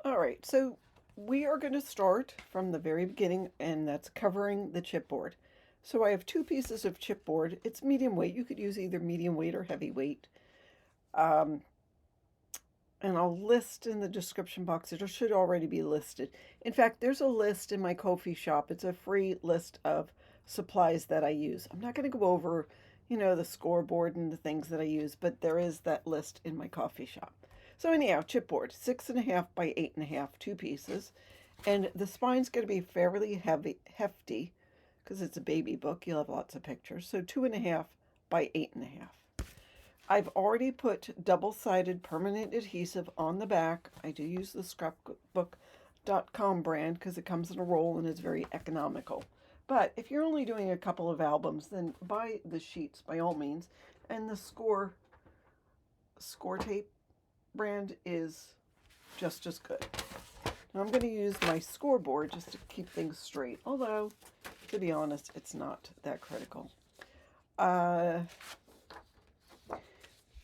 All right, so we are going to start from the very beginning, and that's covering the chipboard. So I have two pieces of chipboard. It's medium weight. You could use either medium weight or heavy weight. Um, and I'll list in the description box. It should already be listed. In fact, there's a list in my Ko-fi shop. It's a free list of supplies that I use. I'm not going to go over, the scoreboard and the things that I use, but there is that list in my coffee shop. So anyhow, chipboard, 6.5 by 8.5, two pieces. And the spine's going to be fairly hefty, because it's a baby book. You'll have lots of pictures. So 2.5 by 8.5. I've already put double-sided permanent adhesive on the back. I do use the Scrapbook.com brand because it comes in a roll and is very economical. But if you're only doing a couple of albums, then buy the sheets by all means. And the score tape brand is just as good. Now I'm going to use my scoreboard just to keep things straight. Although, to be honest, it's not that critical. I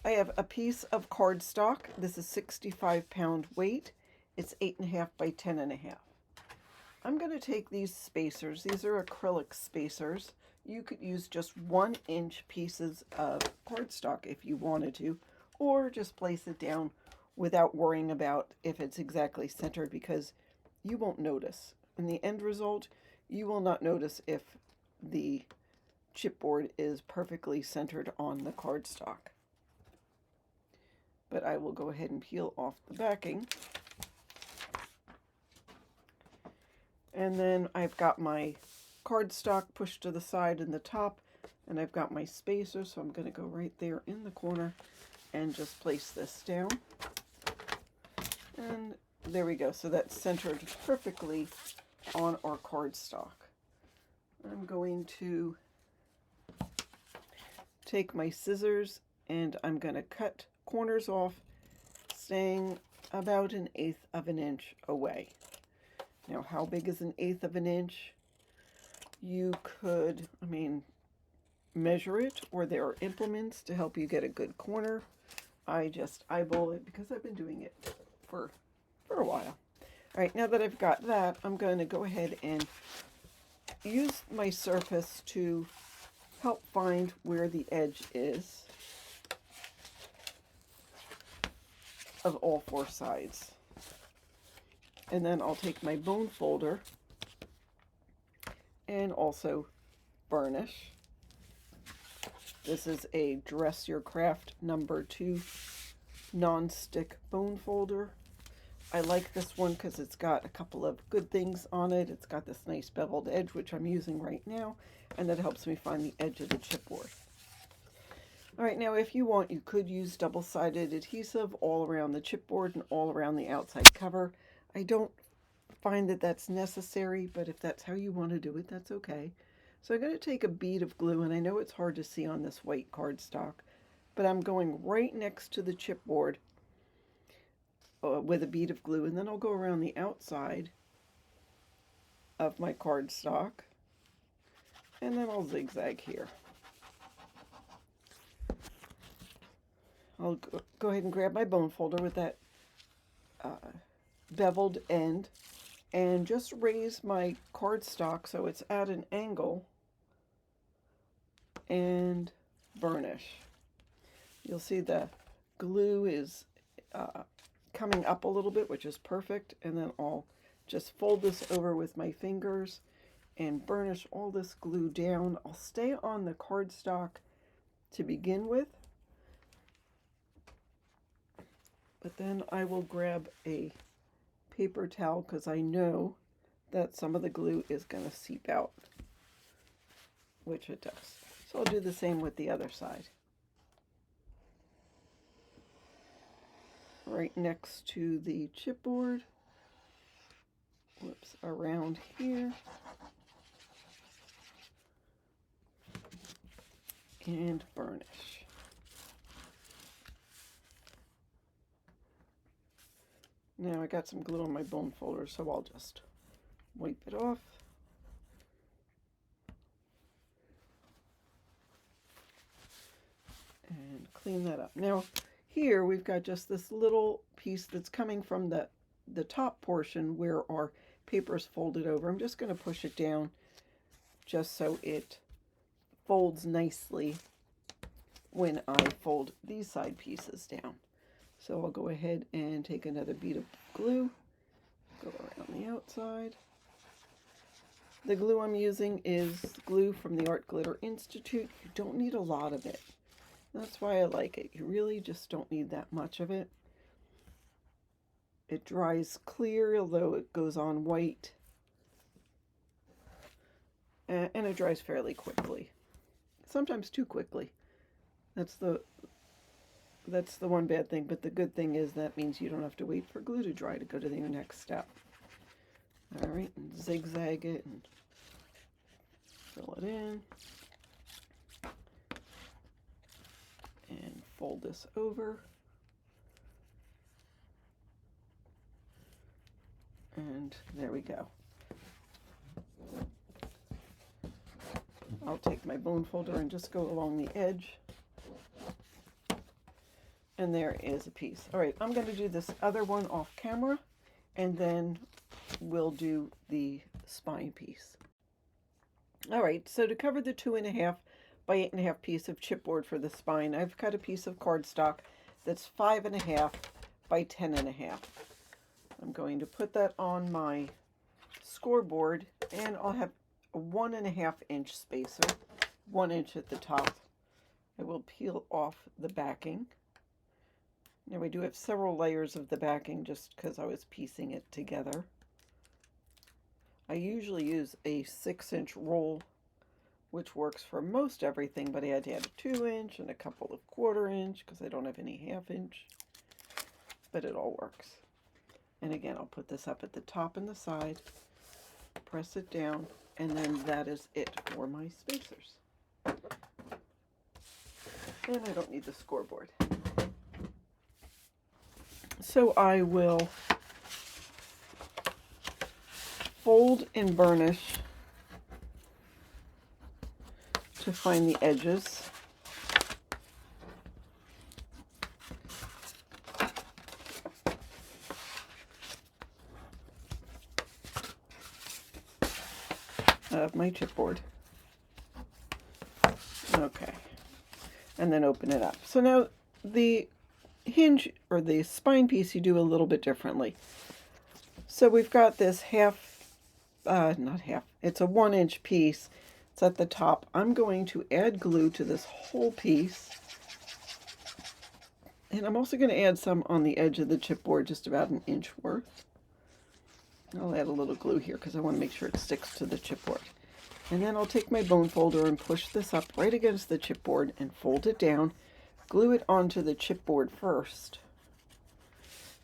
have a piece of cardstock. This is 65-pound weight. It's 8.5 by 10.5. I'm going to take these spacers. These are acrylic spacers. You could use just 1-inch pieces of cardstock if you wanted to, or just place it down without worrying about if it's exactly centered, because you won't notice. In the end result, you will not notice if the chipboard is perfectly centered on the cardstock. But I will go ahead and peel off the backing. And then I've got my cardstock pushed to the side and the top, and I've got my spacer, so I'm going to go right there in the corner and just place this down. And there we go. So that's centered perfectly on our cardstock. I'm going to take my scissors and I'm going to cut corners off, staying about 1/8 of an inch away. Now, how big is 1/8 of an inch? You could, measure it, or there are implements to help you get a good corner. I just eyeball it because I've been doing it for a while. All right, now that I've got that, I'm going to go ahead and use my surface to help find where the edge is of all four sides. And then I'll take my bone folder and also burnish. This is a Dress Your Craft #2 non-stick bone folder. I like this one because it's got a couple of good things on it. It's got this nice beveled edge, which I'm using right now, and that helps me find the edge of the chipboard. All right, now if you want, you could use double-sided adhesive all around the chipboard and all around the outside cover. I don't find that that's necessary, but if that's how you want to do it, that's okay. So I'm going to take a bead of glue, and I know it's hard to see on this white cardstock, but I'm going right next to the chipboard with a bead of glue, and then I'll go around the outside of my cardstock, and then I'll zigzag here. I'll go ahead and grab my bone folder with that beveled end and just raise my cardstock so it's at an angle and burnish. You'll see the glue is coming up a little bit, which is perfect, and then I'll just fold this over with my fingers and burnish all this glue down. I'll stay on the cardstock to begin with, but then I will grab a paper towel because I know that some of the glue is going to seep out, which it does. So I'll do the same with the other side. Right next to the chipboard, whoops, around here, and burnish. Now I got some glue on my bone folder, so I'll just wipe it off. And clean that up. Now here we've got just this little piece that's coming from the the top portion where our paper is folded over, I'm just going to push it down just so it folds nicely when I fold these side pieces down. So I'll go ahead and take another bead of glue, go around the outside. The glue I'm using is glue from the Art Glitter Institute. You don't need a lot of it. That's why I like it. You really just don't need that much of it. It dries clear, although it goes on white. And it dries fairly quickly. Sometimes too quickly. That's the one bad thing, but the good thing is that means you don't have to wait for glue to dry to go to your next step. All right, and zigzag it and fill it in. And fold this over. And there we go. I'll take my bone folder and just go along the edge. And there is a piece. All right, I'm going to do this other one off camera, and then we'll do the spine piece. All right, so to cover the 2.5 by 8.5 piece of chipboard for the spine, I've cut a piece of cardstock that's 5.5 by 10.5. I'm going to put that on my scoreboard, and I'll have a 1.5 inch spacer, 1 inch at the top. I will peel off the backing. Now we do have several layers of the backing just because I was piecing it together. I usually use a 6-inch roll, which works for most everything, but I had to add a 2-inch and a couple of 1/4 inch because I don't have any 1/2 inch, but it all works. And again, I'll put this up at the top and the side, press it down, and then that is it for my spacers. And I don't need the scoreboard. So I will fold and burnish to find the edges. Of my chipboard. Okay. And then open it up. So now the hinge or the spine piece you do a little bit differently. So we've got this not half, it's a 1 inch piece. It's at the top. I'm going to add glue to this whole piece. And I'm also going to add some on the edge of the chipboard, just about 1 inch worth. I'll add a little glue here because I want to make sure it sticks to the chipboard. And then I'll take my bone folder and push this up right against the chipboard and fold it down, glue it onto the chipboard first.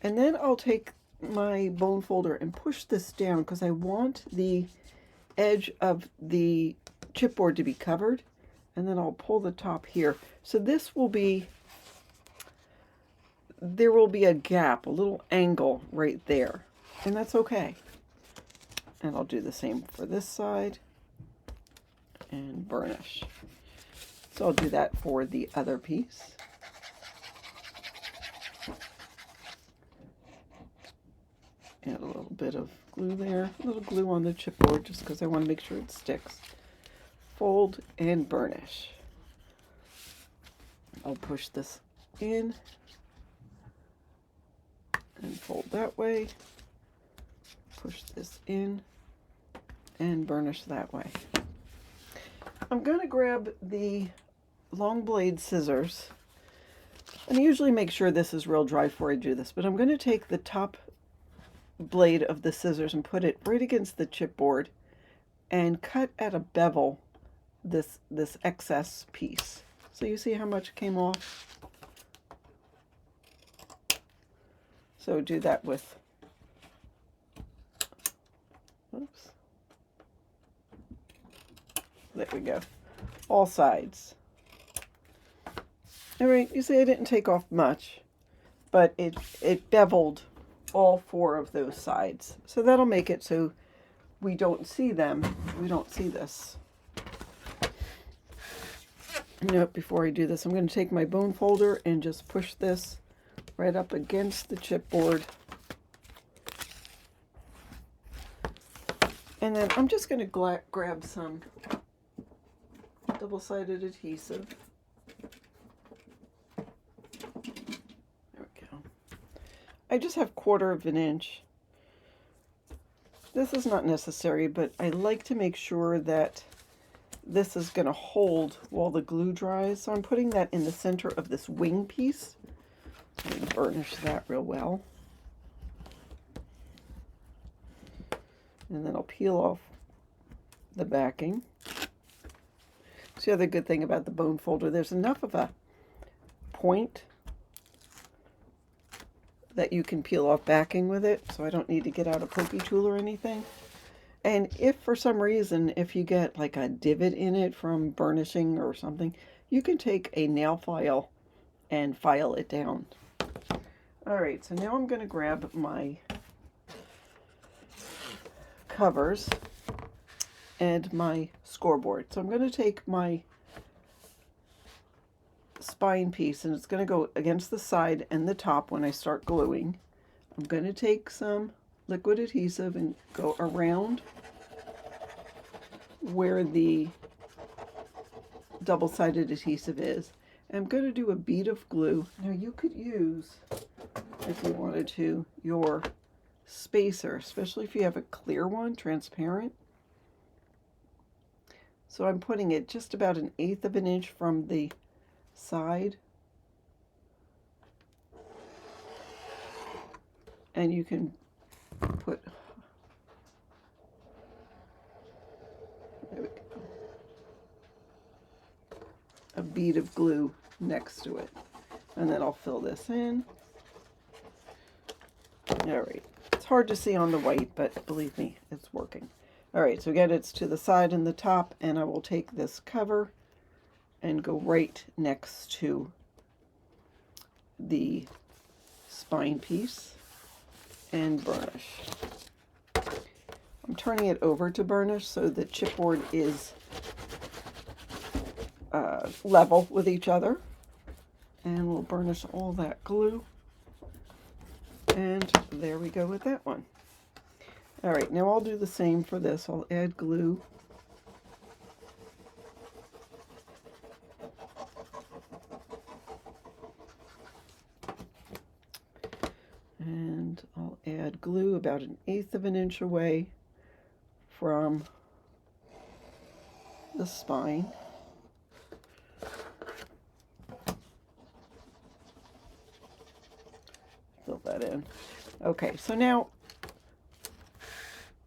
And then I'll take my bone folder and push this down because I want the edge of the chipboard to be covered. And then I'll pull the top here. So this will be, there will be a gap, a little angle right there. And that's okay. And I'll do the same for this side and burnish. So I'll do that for the other piece. Add a little bit of glue there, a little glue on the chipboard just because I want to make sure it sticks. Fold and burnish. I'll push this in and fold that way. Push this in and burnish that way. I'm going to grab the long blade scissors, and I usually make sure this is real dry before I do this, but I'm going to take the top blade of the scissors and put it right against the chipboard and cut at a bevel this excess piece. So you see how much came off? So do that with, oops. There we go. All sides. All right, you see I didn't take off much, but it beveled all 4 of those sides. So that'll make it so we don't see them. We don't see this. Note, before I do this, I'm going to take my bone folder and just push this right up against the chipboard And then I'm just going to grab some double-sided adhesive. There we go. I just have 1/4 of an inch. This is not necessary, but I like to make sure that this is going to hold while the glue dries. So I'm putting that in the center of this wing piece. I'm going to burnish that real well. And then I'll peel off the backing. It's the other good thing about the bone folder. There's enough of a point that you can peel off backing with it, so I don't need to get out a pokey tool or anything. And if for some reason, if you get like a divot in it from burnishing or something, you can take a nail file and file it down. All right, so now I'm going to grab my covers and my scoreboard. So I'm going to take my spine piece, and it's going to go against the side and the top when I start gluing. I'm going to take some liquid adhesive and go around where the double-sided adhesive is. And I'm going to do a bead of glue. Now you could use, if you wanted to, your spacer, especially if you have a clear one, transparent. So I'm putting it just about 1/8 of an inch from the side. And you can put, there we go, a bead of glue next to it. And then I'll fill this in. All right. It's hard to see on the white, but believe me, it's working. All right, so again, it's to the side and the top, and I will take this cover and go right next to the spine piece and burnish. I'm turning it over to burnish so the chipboard is level with each other. And we'll burnish all that glue. And there we go with that one. All right, now I'll do the same for this. I'll add glue. And I'll add glue about 1/8 of an inch away from the spine. Fill that in. Okay, so now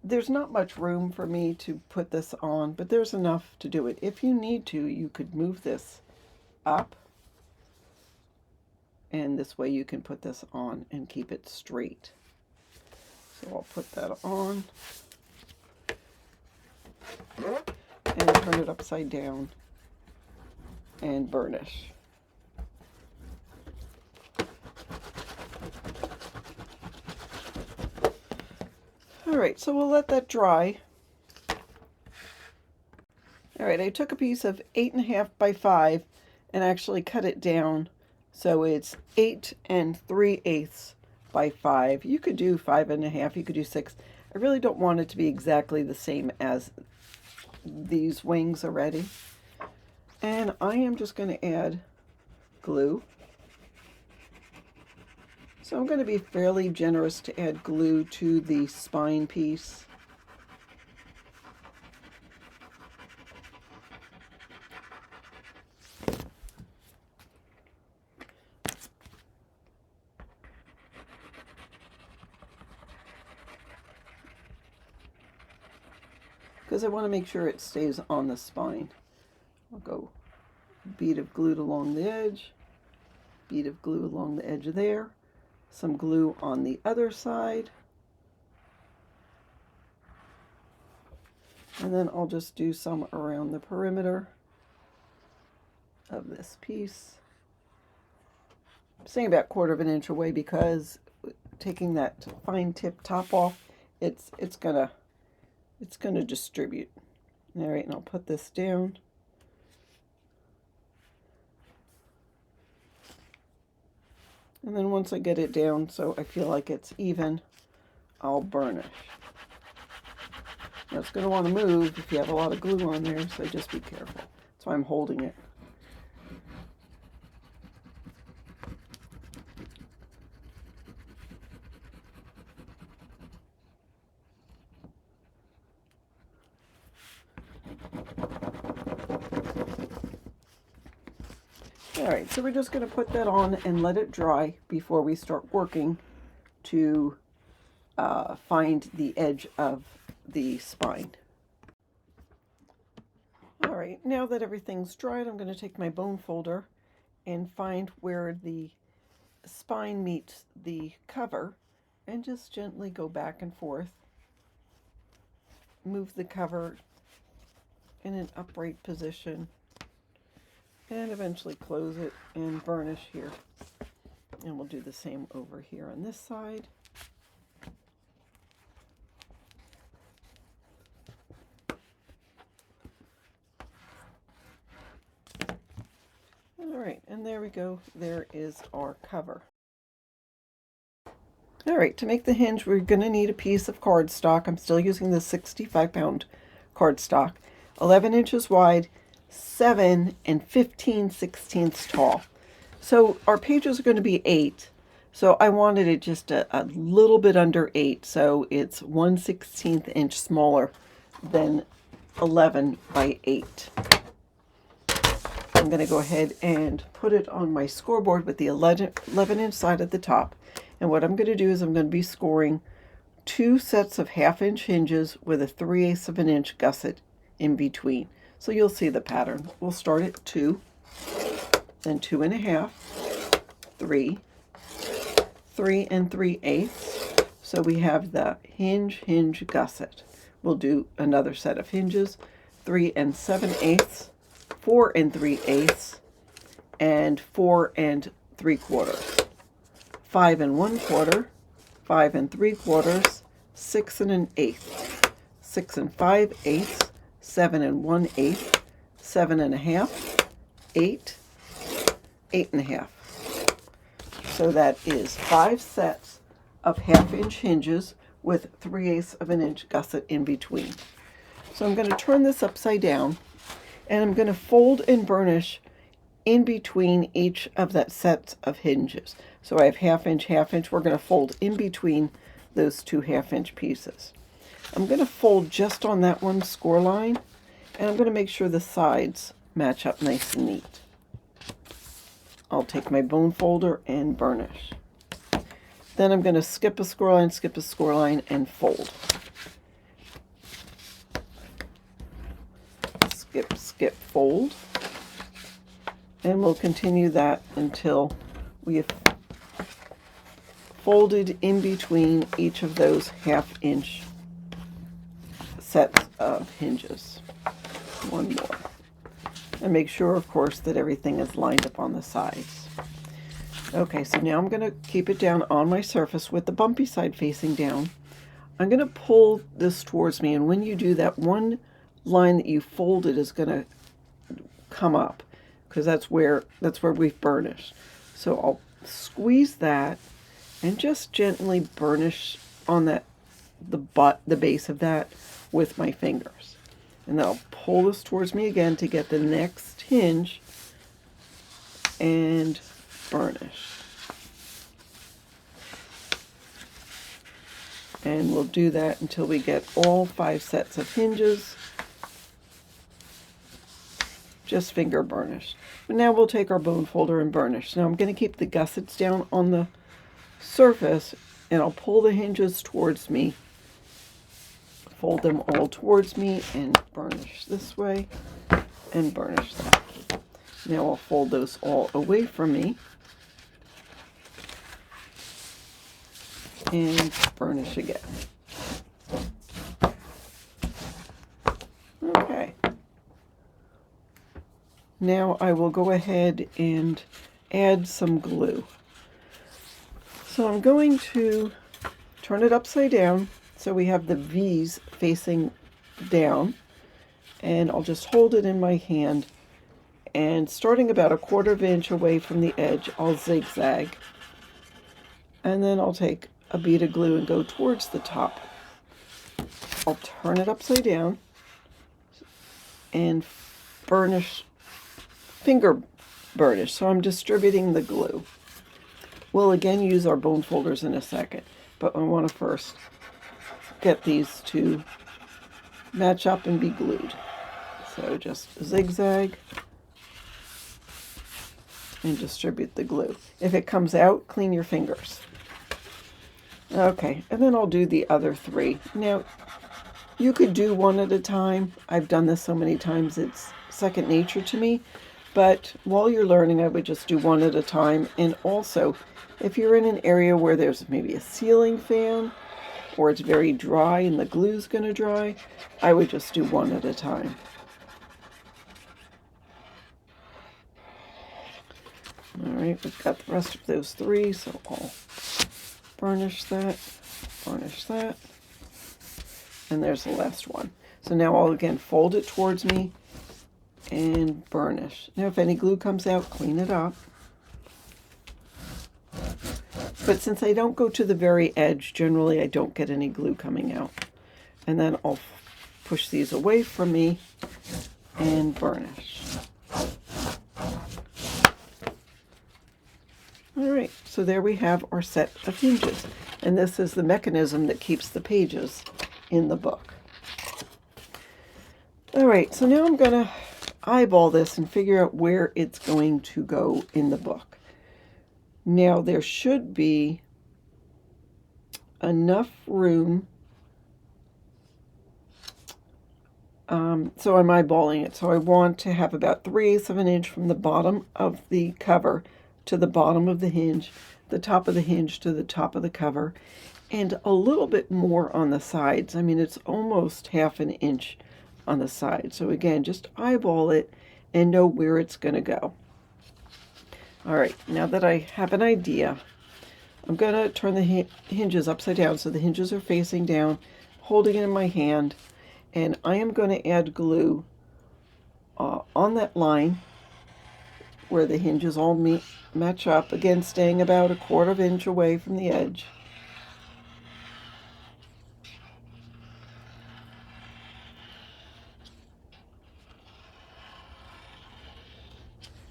there's not much room for me to put this on, but there's enough to do it. If you need to, you could move this up, and this way you can put this on and keep it straight. So I'll put that on and turn it upside down and burnish. All right, so we'll let that dry. All right, I took a piece of 8.5 by 5 and actually cut it down so it's 8 3/8 by 5. You could do 5.5, you could do 6. I really don't want it to be exactly the same as these wings already. And I am just going to add glue. So I'm going to be fairly generous to add glue to the spine piece. Because I want to make sure it stays on the spine. I'll go bead of glue along the edge, bead of glue along the edge there, some glue on the other side, and then I'll just do some around the perimeter of this piece. I'm saying about 1/4 of an inch away because taking that fine tip top off, it's gonna distribute. All right, and I'll put this down. And then once I get it down so I feel like it's even, I'll burnish. Now it's going to want to move if you have a lot of glue on there, so just be careful. That's why I'm holding it. Alright, so we're just going to put that on and let it dry before we start working to find the edge of the spine. Alright, now that everything's dried, I'm going to take my bone folder and find where the spine meets the cover and just gently go back and forth. Move the cover in an upright position and eventually close it and burnish here. And we'll do the same over here on this side. All right, and there we go. There is our cover. All right, to make the hinge, we're going to need a piece of cardstock. I'm still using the 65-pound cardstock, 11 inches wide, 7 15/16 tall. So our pages are going to be 8. So I wanted it just a little bit under 8. So it's 1/16 inch smaller than 11 by 8. I'm going to go ahead and put it on my scoreboard with the 11-inch side at the top. And what I'm going to do is I'm going to be scoring 2 sets of 1/2 inch hinges with a 3/8 of an inch gusset in between. So you'll see the pattern. We'll start at 2, then 2 1/2, 3, 3 3/8. So we have the hinge gusset. We'll do another set of hinges, 3 7/8, 4 3/8, and 4 3/4, 5 1/4, 5 3/4, 6 1/8, 6 5/8, 7 1/8, 7 1/2, 8, 8 1/2. So that is 5 sets of 1/2 inch hinges with 3/8 of an inch gusset in between. So I'm going to turn this upside down and I'm going to fold and burnish in between each of that set of hinges. So I have 1/2 inch. We're going to fold in between those 2 1/2 inch pieces. I'm going to fold just on that one score line, and I'm going to make sure the sides match up nice and neat. I'll take my bone folder and burnish. Then I'm going to skip a score line, and fold. Skip, fold. And we'll continue that until we have folded in between each of those 1/2 inch sets of hinges. One more. And make sure, of course, that everything is lined up on the sides. Okay, so now I'm going to keep it down on my surface with the bumpy side facing down. I'm going to pull this towards me, and when you do that, one line that you folded is going to come up, because that's where we've burnished. So I'll squeeze that and just gently burnish on that the base of that with my fingers. And then I'll pull this towards me again to get the next hinge and burnish. And we'll do that until we get all 5 sets of hinges just finger burnished. But now we'll take our bone folder and burnish. Now I'm going to keep the gussets down on the surface, and I'll pull the hinges towards me, fold them all towards me, and burnish this way and burnish that. Now I'll fold those all away from me and burnish again. Okay. Now I will go ahead and add some glue. So I'm going to turn it upside down so we have the V's facing down, and I'll just hold it in my hand, and starting about 1/4 inch away from the edge, I'll zigzag, and then I'll take a bead of glue and go towards the top. I'll turn it upside down and burnish, finger burnish. So I'm distributing the glue. We'll again use our bone folders in a second, but I want to first get these to match up and be glued. So just zigzag and distribute the glue. If it comes out, clean your fingers. Okay, and then I'll do the other three. Now, you could do one at a time. I've done this so many times, it's second nature to me. But while you're learning, I would just do one at a time. And also, if you're in an area where there's maybe a ceiling fan, or it's very dry and the glue's going to dry, I would just do one at a time. All right, we've got the rest of those three, so I'll burnish that, and there's the last one. So now I'll again fold it towards me and burnish. Now if any glue comes out, clean it up. But since I don't go to the very edge, generally I don't get any glue coming out. And then I'll push these away from me and burnish. All right, so there we have our set of hinges. And this is the mechanism that keeps the pages in the book. All right, so now I'm going to eyeball this and figure out where it's going to go in the book. Now there should be enough room. So I'm eyeballing it. So I want to have about 3/8 of an inch from the bottom of the cover to the bottom of the hinge, the top of the hinge to the top of the cover, and a little bit more on the sides. I mean, it's almost 1/2 inch on the side. So again, just eyeball it and know where it's going to go. All right, now that I have an idea, I'm going to turn the hinges upside down so the hinges are facing down, holding it in my hand, and I am going to add glue on that line where the hinges all match up, again staying about 1/4 inch away from the edge.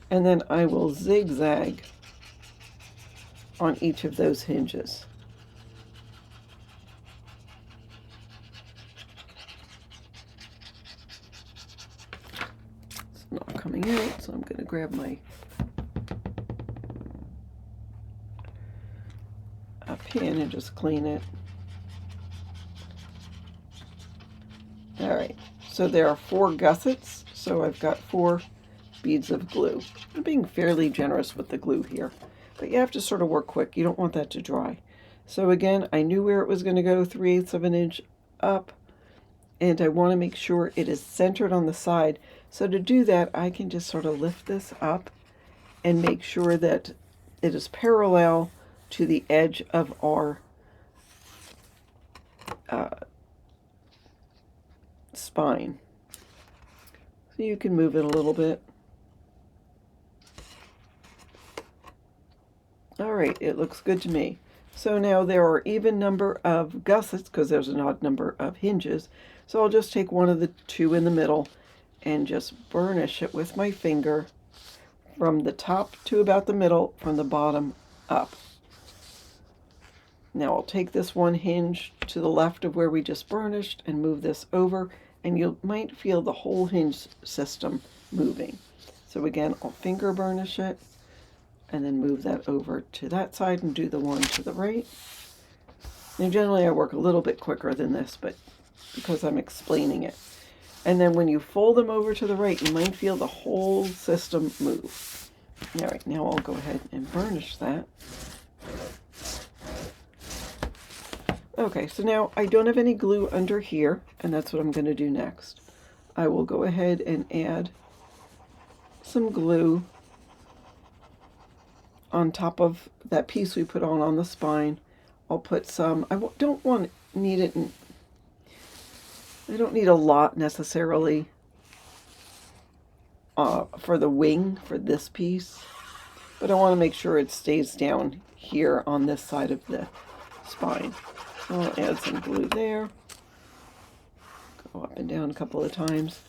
And then I will zigzag on each of those hinges. It's not coming out, so I'm going to grab my pin and just clean it. All right, so there are 4 gussets, so I've got 4 beads of glue. I'm being fairly generous with the glue here, but you have to sort of work quick. You don't want that to dry. So again, I knew where it was going to go, 3/8 of an inch up, and I want to make sure it is centered on the side. So to do that, I can just sort of lift this up and make sure that it is parallel to the edge of our spine. So you can move it a little bit. All right, it looks good to me. So now there are even number of gussets because there's an odd number of hinges. So I'll just take one of the 2 in the middle and just burnish it with my finger from the top to about the middle, from the bottom up. Now I'll take this one hinge to the left of where we just burnished and move this over, and you might feel the whole hinge system moving. So again, I'll finger burnish it and then move that over to that side and do the one to the right. Now generally I work a little bit quicker than this, but because I'm explaining it. And then when you fold them over to the right, you might feel the whole system move. All right, now I'll go ahead and burnish that. Okay, so now I don't have any glue under here, and that's what I'm going to do next. I will go ahead and add some glue on top of that piece we put on the spine. I'll put some, I don't need it, I don't need a lot necessarily for the wing for this piece, but I want to make sure it stays down here on this side of the spine. So I'll add some glue there. Go up and down a couple of times.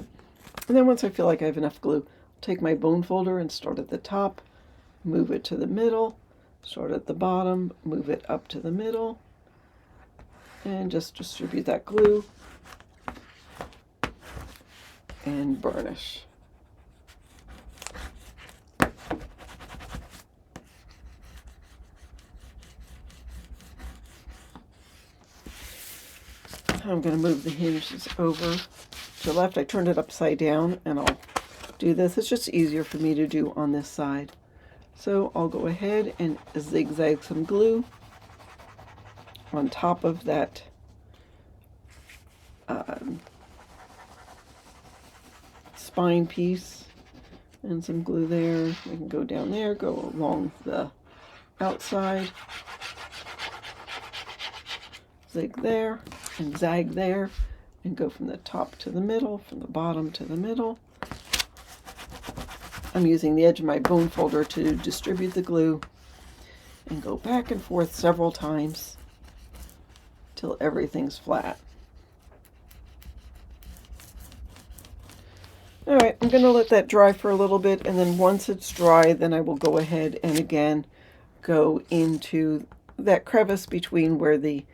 And then once I feel like I have enough glue, I'll take my bone folder and start at the top, move it to the middle, start at the bottom, move it up to the middle, and just distribute that glue and burnish. I'm going to move the hinges over to the left. I turned it upside down, and I'll do this. It's just easier for me to do on this side. So I'll go ahead and zigzag some glue on top of that spine piece, and some glue there. We can go down there, go along the outside, zig there, and zag there, and go from the top to the middle, from the bottom to the middle. I'm using the edge of my bone folder to distribute the glue and go back and forth several times till everything's flat. All right, I'm going to let that dry for a little bit, and then once it's dry, then I will go ahead and again go into that crevice between where the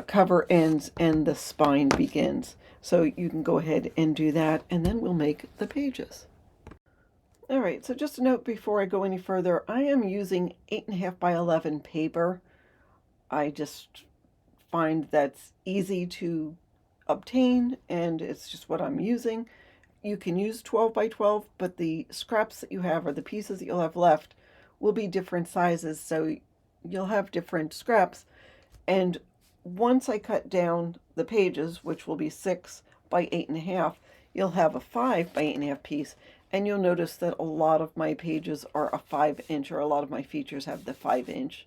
cover ends and the spine begins. So you can go ahead and do that, and then we'll make the pages. All right, so just a note before I go any further, I am using 8.5 by 11 paper. I just find that's easy to obtain, and it's just what I'm using. You can use 12 by 12, but the scraps that you have, or the pieces that you'll have left, will be different sizes, so you'll have different scraps. And once I cut down the pages, which will be 6 by 8.5, you'll have a 5 by 8.5 piece, and you'll notice that a lot of my pages are a 5-inch, or a lot of my features have the 5-inch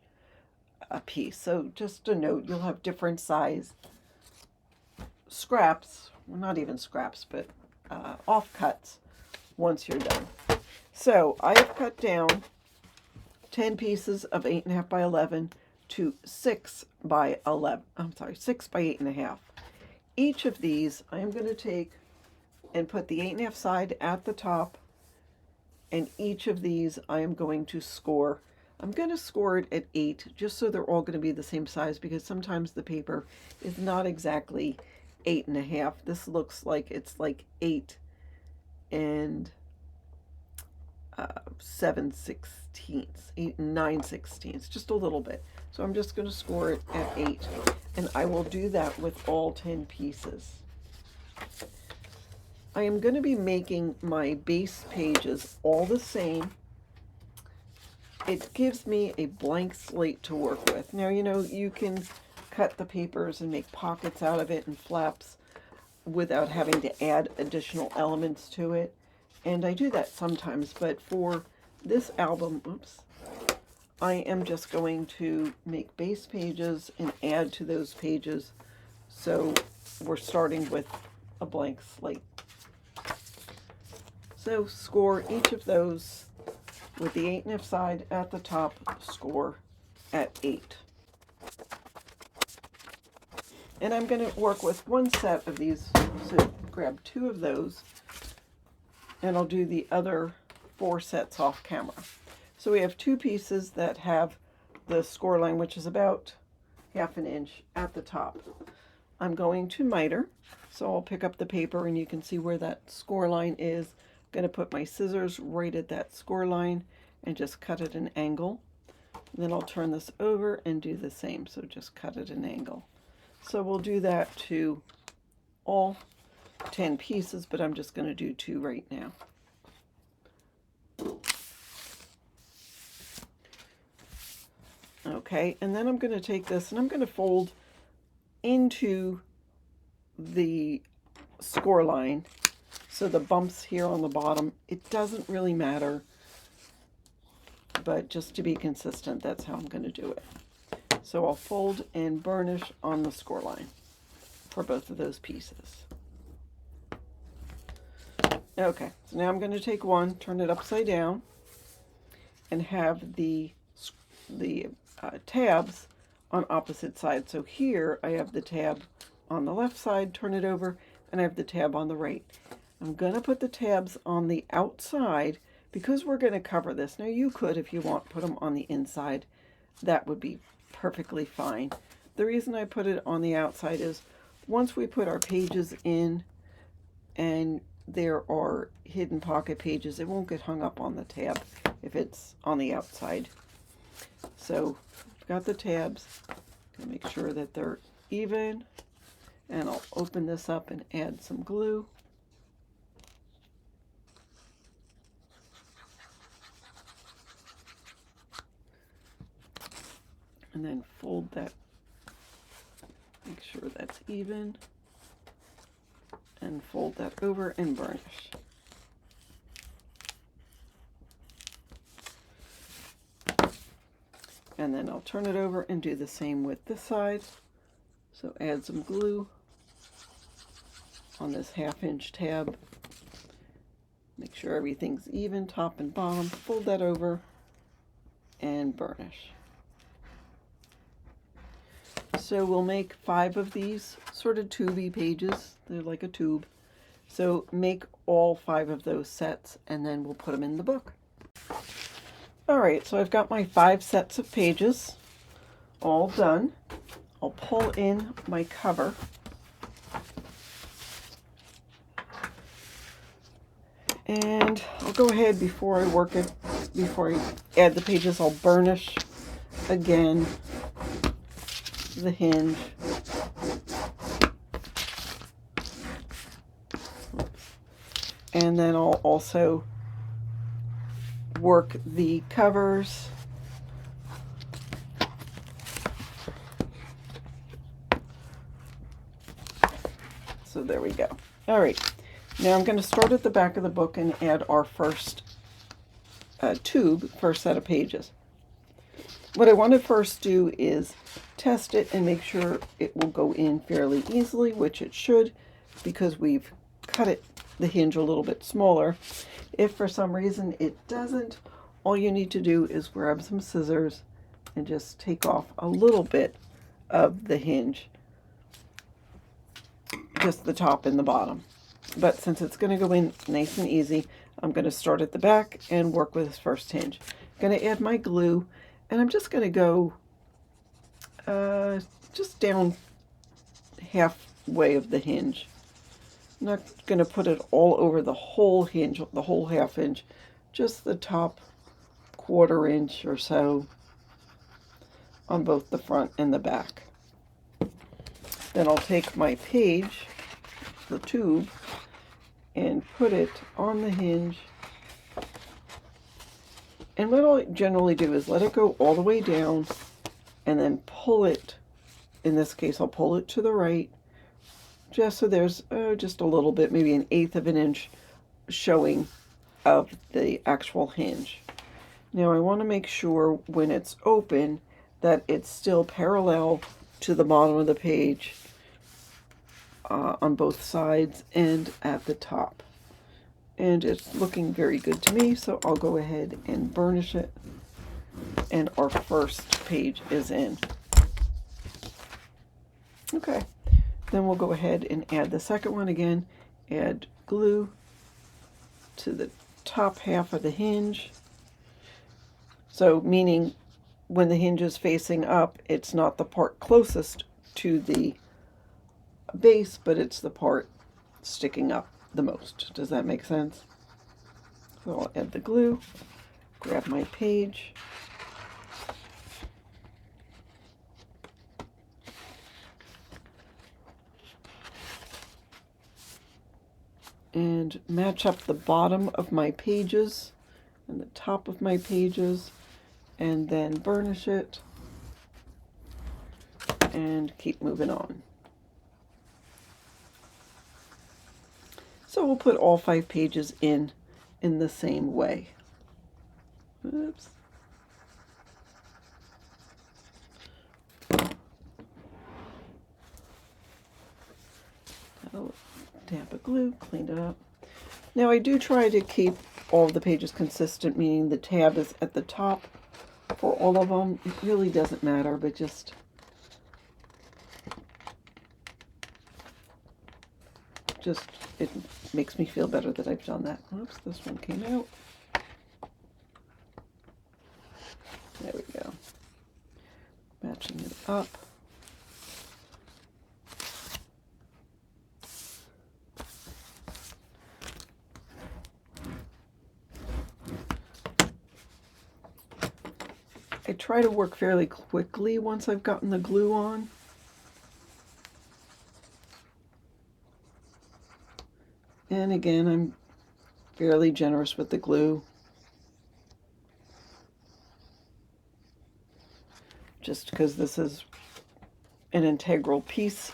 piece. So just a note, you'll have different size scraps, well, not even scraps, but offcuts once you're done. So I have cut down 10 pieces of 8.5 by 11 to 6 by 11. I'm sorry, 6 by 8.5. Each of these I am going to take and put the 8.5 side at the top, and each of these I am going to score. I'm going to score it at 8, just so they're all going to be the same size, because sometimes the paper is not exactly 8.5. This looks like it's like 8 and 7/16, 8 and 9/16, just a little bit. So I'm just going to score it at 8, and I will do that with all 10 pieces. I am going to be making my base pages all the same. It gives me a blank slate to work with. Now, you know, you can cut the papers and make pockets out of it and flaps without having to add additional elements to it. And I do that sometimes, but for this album, I am just going to make base pages and add to those pages. So we're starting with a blank slate. So score each of those with the 8.5 side at the top, score at 8. And I'm going to work with one set of these, so grab 2 of those, and I'll do the other 4 sets off camera. So we have 2 pieces that have the score line, which is about 1/2 inch at the top. I'm going to miter, so I'll pick up the paper and you can see where that score line is. I'm going to put my scissors right at that score line and just cut at an angle. And then I'll turn this over and do the same, so just cut at an angle. So we'll do that to all 10 pieces, but I'm just going to do 2 right now. Okay, and then I'm going to take this and I'm going to fold into the score line. So the bumps here on the bottom, it doesn't really matter, but just to be consistent, that's how I'm going to do it. So I'll fold and burnish on the score line for both of those pieces. Okay, so now I'm going to take one, turn it upside down, and have the tabs on opposite sides. So here I have the tab on the left side, turn it over, and I have the tab on the right. I'm going to put the tabs on the outside because we're going to cover this. Now you could, if you want, put them on the inside. That would be perfectly fine. The reason I put it on the outside is once we put our pages in and there are hidden pocket pages, it won't get hung up on the tab if it's on the outside. So I've got the tabs. I'll make sure that they're even, and I'll open this up and add some glue. And then fold that, make sure that's even, and fold that over and burnish. And then I'll turn it over and do the same with this side. So add some glue on this 1/2 inch tab. Make sure everything's even, top and bottom. Fold that over and burnish. So we'll make 5 of these sort of tubey pages. They're like a tube. So make all 5 of those sets and then we'll put them in the book. Alright, so I've got my 5 sets of pages all done. I'll pull in my cover. And I'll go ahead before I add the pages, I'll burnish again the hinge. And then I'll also work the covers. So there we go. All right, now I'm going to start at the back of the book and add our first first set of pages. What I want to first do is test it and make sure it will go in fairly easily, which it should, because we've cut the hinge a little bit smaller. If for some reason it doesn't, all you need to do is grab some scissors and just take off a little bit of the hinge, just the top and the bottom. But since it's going to go in nice and easy, I'm going to start at the back and work with this first hinge. I'm going to add my glue, and I'm just going to go just down halfway of the hinge. I'm not going to put it all over the whole hinge, the whole 1/2 inch, just the top 1/4 inch or so on both the front and the back. Then I'll take my page, the tube, and put it on the hinge. And what I'll generally do is let it go all the way down and then pull it. In this case, I'll pull it to the right, just so there's just a little bit, maybe 1/8 of an inch showing of the actual hinge. Now I want to make sure when it's open that it's still parallel to the bottom of the page on both sides and at the top. And it's looking very good to me, so I'll go ahead and burnish it. And our first page is in. Okay, then we'll go ahead and add the second one again. Add glue to the top half of the hinge. So meaning when the hinge is facing up, it's not the part closest to the base, but it's the part sticking up the most. Does that make sense? So I'll add the glue, grab my page, and match up the bottom of my pages and the top of my pages, and then burnish it and keep moving on. So we'll put all 5 pages in the same way. Oops. Dab of glue, clean it up. Now I do try to keep all of the pages consistent, meaning the tab is at the top for all of them. It really doesn't matter, but just just, it makes me feel better that I've done that. Oops, this one came out. There we go. Matching it up. I try to work fairly quickly once I've gotten the glue on. And again, I'm fairly generous with the glue. Just because this is an integral piece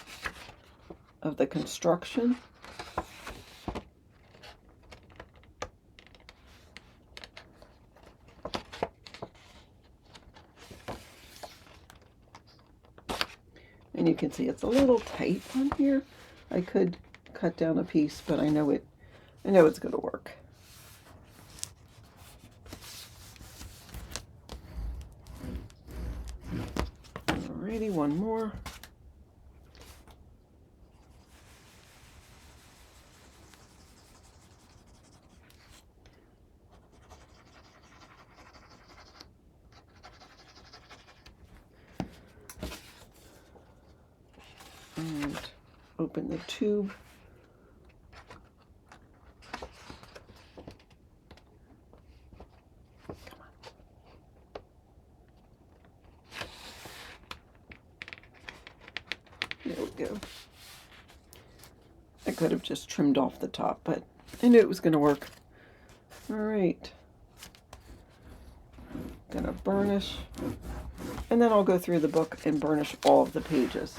of the construction. And you can see it's a little tight on here. I could cut down a piece, but I know it's going to work. Alrighty, one more. And open the tube. Come on. There we go. I could have just trimmed off the top, but I knew it was going to work. All right. Gonna burnish, and then I'll go through the book and burnish all of the pages.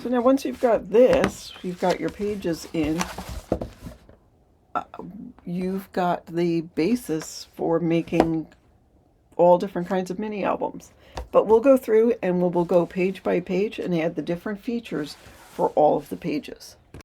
So now once you've got this, you've got your pages in, you've got the basis for making all different kinds of mini albums. But we'll go through and we'll go page by page and add the different features for all of the pages.